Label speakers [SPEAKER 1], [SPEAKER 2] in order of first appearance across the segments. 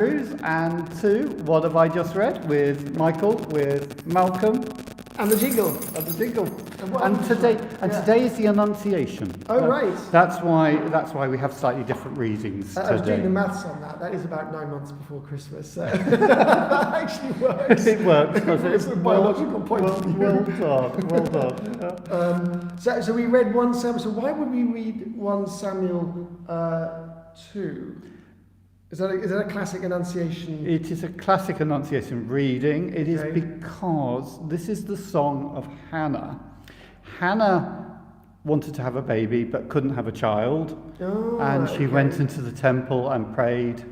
[SPEAKER 1] And to What Have I Just Read with Michael, with Malcolm,
[SPEAKER 2] and the jingle.
[SPEAKER 1] And today is the Annunciation.
[SPEAKER 2] Oh, right.
[SPEAKER 1] That's why we have slightly different readings
[SPEAKER 2] I was doing
[SPEAKER 1] today.
[SPEAKER 2] the maths on that. That is about 9 months before Christmas. So that actually works.
[SPEAKER 1] It works, does it?
[SPEAKER 2] It's a biological point of view.
[SPEAKER 1] Well done.
[SPEAKER 2] So we read 1 Samuel. So why would we read 1 Samuel 2? Is that a classic Annunciation?
[SPEAKER 1] It is a classic Annunciation reading. It is
[SPEAKER 2] Okay.
[SPEAKER 1] because this is the song of Hannah. Hannah wanted to have a baby but couldn't have a child. And she went into the temple and prayed.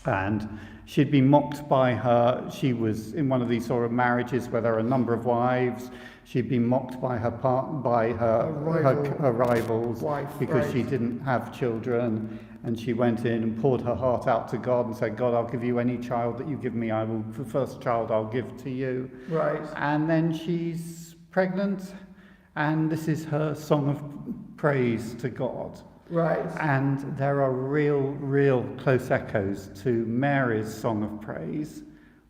[SPEAKER 1] And she'd been mocked by her. She was in one of these sort of marriages where there are a number of wives. She'd been mocked by her rivals
[SPEAKER 2] wife,
[SPEAKER 1] because she didn't have children. And she went in and poured her heart out to God and said, God, I'll give you any child that you give me. The first child I'll give to you.
[SPEAKER 2] Right.
[SPEAKER 1] And then she's pregnant, and this is her song of praise to God.
[SPEAKER 2] Right.
[SPEAKER 1] And there are real close echoes to Mary's song of praise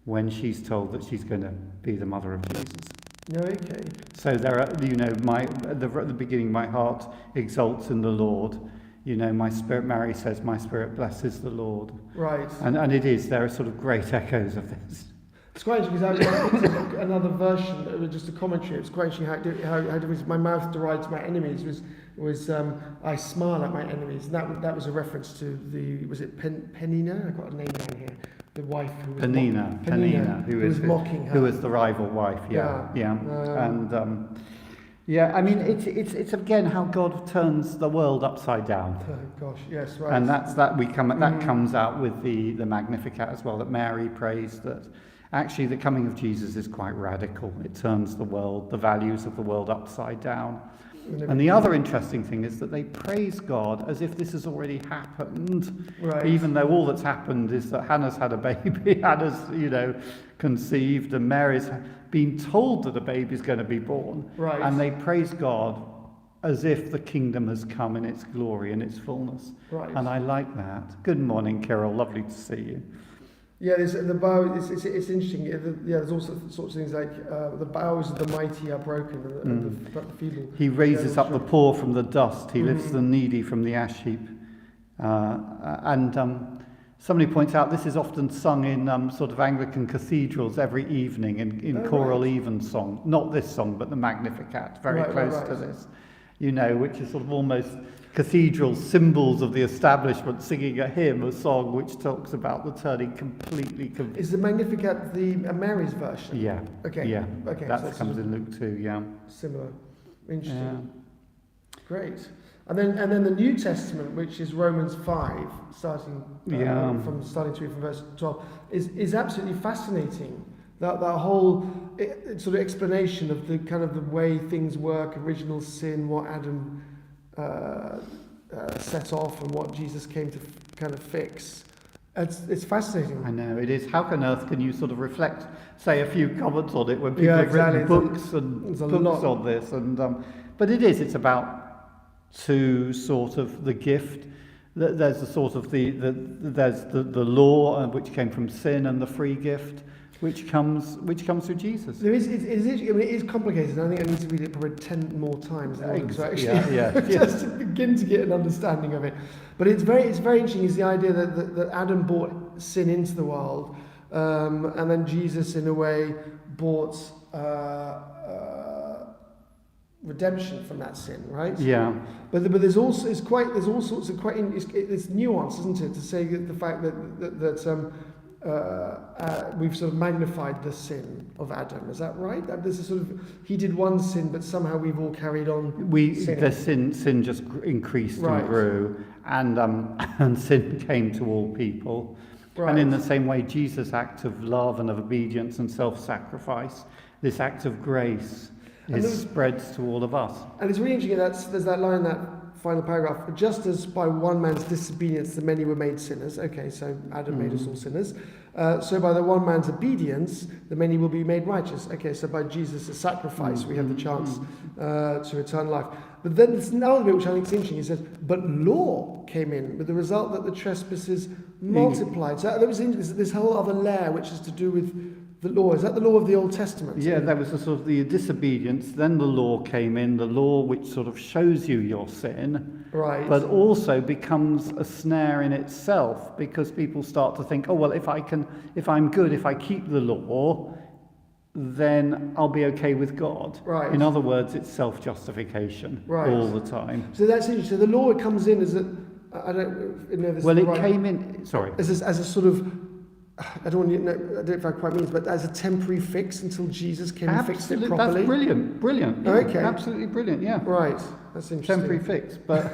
[SPEAKER 1] when she's told that she's going to be the mother of Jesus.
[SPEAKER 2] Okay.
[SPEAKER 1] So there are, at the beginning, my heart exalts in the Lord. My spirit, Mary says, my spirit blesses the Lord.
[SPEAKER 2] Right.
[SPEAKER 1] And it is, there are sort of great echoes of this.
[SPEAKER 2] It's quite interesting because I picked up another version, just a commentary. It's quite interesting how it was, my mouth derides my enemies was I smile at my enemies. And that was a reference to was it Penina? I've got a name down here. The wife who was
[SPEAKER 1] Penina, who
[SPEAKER 2] was mocking her.
[SPEAKER 1] Who was the rival wife, yeah. I mean, it's again how God turns the world upside down.
[SPEAKER 2] Oh gosh, yes, right.
[SPEAKER 1] And that comes out with the Magnificat as well, that Mary prays that actually the coming of Jesus is quite radical. It turns the world, the values of the world upside down. And the other interesting thing is that they praise God as if this has already happened,
[SPEAKER 2] right.
[SPEAKER 1] Even though all that's happened is that Hannah's had a baby, Hannah's, conceived, and Mary's been told that a baby's going to be born.
[SPEAKER 2] Right.
[SPEAKER 1] And they praise God as if the kingdom has come in its glory and its fullness.
[SPEAKER 2] Right.
[SPEAKER 1] And I like that. Good morning, Carol. Lovely to see you.
[SPEAKER 2] Yeah, there's the bow. It's interesting. There's also sorts of things like the bows of the mighty are broken, and the feeble.
[SPEAKER 1] He raises up the poor from the dust. He lifts the needy from the ash heap. Somebody points out this is often sung in sort of Anglican cathedrals every evening in choral evensong. Not this song, but the Magnificat, very close to this. Which is sort of almost cathedral symbols of the establishment singing a hymn, a song which talks about the turning completely.
[SPEAKER 2] Is the Magnificat the Mary's version?
[SPEAKER 1] Yeah.
[SPEAKER 2] Okay.
[SPEAKER 1] Yeah.
[SPEAKER 2] Okay.
[SPEAKER 1] That comes in Luke 2. Yeah.
[SPEAKER 2] Similar. Interesting. Yeah. Great. And then the New Testament, which is Romans 5, starting to read from verse 12, is absolutely fascinating. That whole sort of explanation of the kind of the way things work, original sin, what Adam set off, and what Jesus came to kind of fix. It's fascinating.
[SPEAKER 1] I know, it is. How on earth can you sort of reflect, say a few comments on it when people have written books on this? But it's about to sort of the gift. There's the sort of there's the law which came from sin, and the free gift which comes through Jesus.
[SPEAKER 2] It is complicated. I think I need to read it probably 10 more times in order to actually just to begin to get an understanding of it. But it's very interesting. Is the idea that Adam brought sin into the world, and then Jesus in a way brought redemption from that sin, right?
[SPEAKER 1] Yeah.
[SPEAKER 2] But there's all sorts of it's nuance, isn't it? To say the fact that we've sort of magnified the sin of Adam. Is that right? That there's a sort of he did one sin, but somehow we've all carried on.
[SPEAKER 1] The sin just increased and grew, and sin came to all people. Right. And in the same way, Jesus' act of love and of obedience and self-sacrifice, this act of grace, spreads to all of us. And
[SPEAKER 2] it's really interesting. There's that line in that final paragraph. Just as by one man's disobedience the many were made sinners. Okay, so Adam made us all sinners. So by the one man's obedience the many will be made righteous. Okay, so by Jesus' sacrifice we have the chance to eternal life. But then there's another bit which I think is interesting. He says, but law came in with the result that the trespasses multiplied. So there was this whole other layer which is to do with the law. Is that the law of the Old Testament?
[SPEAKER 1] Yeah, that was the sort of the disobedience. Then the law came in, the law which sort of shows you your sin,
[SPEAKER 2] Right.
[SPEAKER 1] but also becomes a snare in itself, because people start to think, oh well, if I'm good, if I keep the law, then I'll be okay with God.
[SPEAKER 2] Right.
[SPEAKER 1] In other words, it's self-justification
[SPEAKER 2] Right.
[SPEAKER 1] all the time.
[SPEAKER 2] So that's interesting. So the law comes in as a, I don't know this.
[SPEAKER 1] Well,
[SPEAKER 2] is
[SPEAKER 1] it
[SPEAKER 2] right,
[SPEAKER 1] came in. Sorry.
[SPEAKER 2] as a sort of, I don't know if that quite means, but as a temporary fix until Jesus came and fixed it properly.
[SPEAKER 1] That's brilliant. Yeah,
[SPEAKER 2] Okay.
[SPEAKER 1] Absolutely brilliant. Yeah.
[SPEAKER 2] Right. That's interesting.
[SPEAKER 1] Temporary fix, but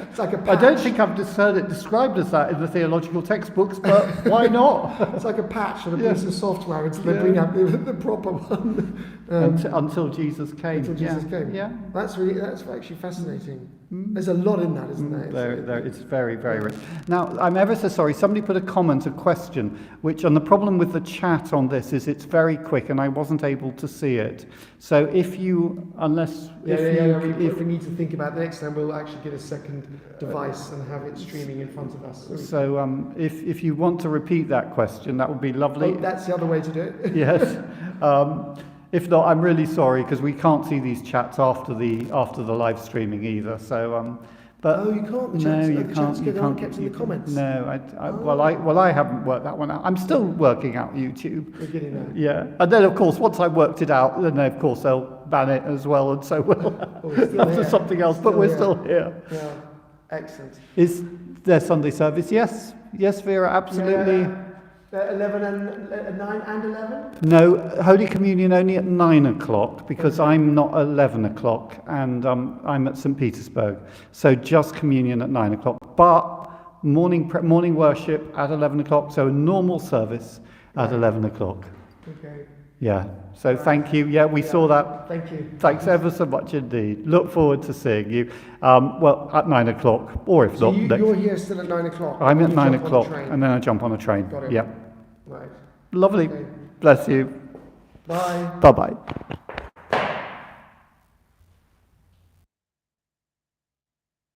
[SPEAKER 2] It's like a
[SPEAKER 1] I
[SPEAKER 2] patch.
[SPEAKER 1] don't think I've just heard it described as that in the theological textbooks, but why not?
[SPEAKER 2] It's like a patch on a
[SPEAKER 1] Yeah.
[SPEAKER 2] piece of software until they
[SPEAKER 1] Yeah.
[SPEAKER 2] bring out the proper one.
[SPEAKER 1] Until Jesus came.
[SPEAKER 2] Until Jesus came.
[SPEAKER 1] Yeah.
[SPEAKER 2] That's actually fascinating. There's a lot in that, isn't there?
[SPEAKER 1] It's very, very rich. Now, I'm ever so sorry. Somebody put a question, and the problem with the chat on this is it's very quick, and I wasn't able to see it. So if you,
[SPEAKER 2] We need to think about the next time. We'll actually get a second device and have it streaming in front of us.
[SPEAKER 1] So if you want to repeat that question, that would be lovely.
[SPEAKER 2] Oh, that's the other way to do it.
[SPEAKER 1] Yes. If not, I'm really sorry, because we can't see these chats after the live streaming either. So, but
[SPEAKER 2] Oh, you can't. The
[SPEAKER 1] no,
[SPEAKER 2] chats,
[SPEAKER 1] you
[SPEAKER 2] the
[SPEAKER 1] can't.
[SPEAKER 2] chats
[SPEAKER 1] You
[SPEAKER 2] get
[SPEAKER 1] can't
[SPEAKER 2] kept in the comments.
[SPEAKER 1] No, I haven't worked that one out. I'm still working out YouTube.
[SPEAKER 2] We're getting there.
[SPEAKER 1] Yeah, and then of course once I've worked it out, then of course they'll ban it as well, and so we'll
[SPEAKER 2] we're still
[SPEAKER 1] after
[SPEAKER 2] here.
[SPEAKER 1] something else. But we're still here.
[SPEAKER 2] Yeah. Excellent.
[SPEAKER 1] Is there Sunday service? Yes, Vera, absolutely.
[SPEAKER 2] Yeah. 11 and 9 and 11?
[SPEAKER 1] No, Holy Communion only at 9 o'clock, because I'm not 11 o'clock, and I'm at St. Petersburg. So just communion at 9 o'clock. But morning worship at 11 o'clock, so a normal service at 11 o'clock.
[SPEAKER 2] Okay.
[SPEAKER 1] Yeah, so thank you. Yeah, we saw that.
[SPEAKER 2] Thank you.
[SPEAKER 1] Thanks ever so much indeed. Look forward to seeing you. At 9 o'clock, or if
[SPEAKER 2] So
[SPEAKER 1] not,
[SPEAKER 2] you're here still at 9 o'clock?
[SPEAKER 1] I'm at
[SPEAKER 2] You
[SPEAKER 1] 9
[SPEAKER 2] jump on the
[SPEAKER 1] o'clock,
[SPEAKER 2] train.
[SPEAKER 1] and then I jump on a train.
[SPEAKER 2] Got it.
[SPEAKER 1] Yeah,
[SPEAKER 2] Right.
[SPEAKER 1] lovely.
[SPEAKER 2] Okay.
[SPEAKER 1] Bless you.
[SPEAKER 2] Bye.
[SPEAKER 1] Bye bye.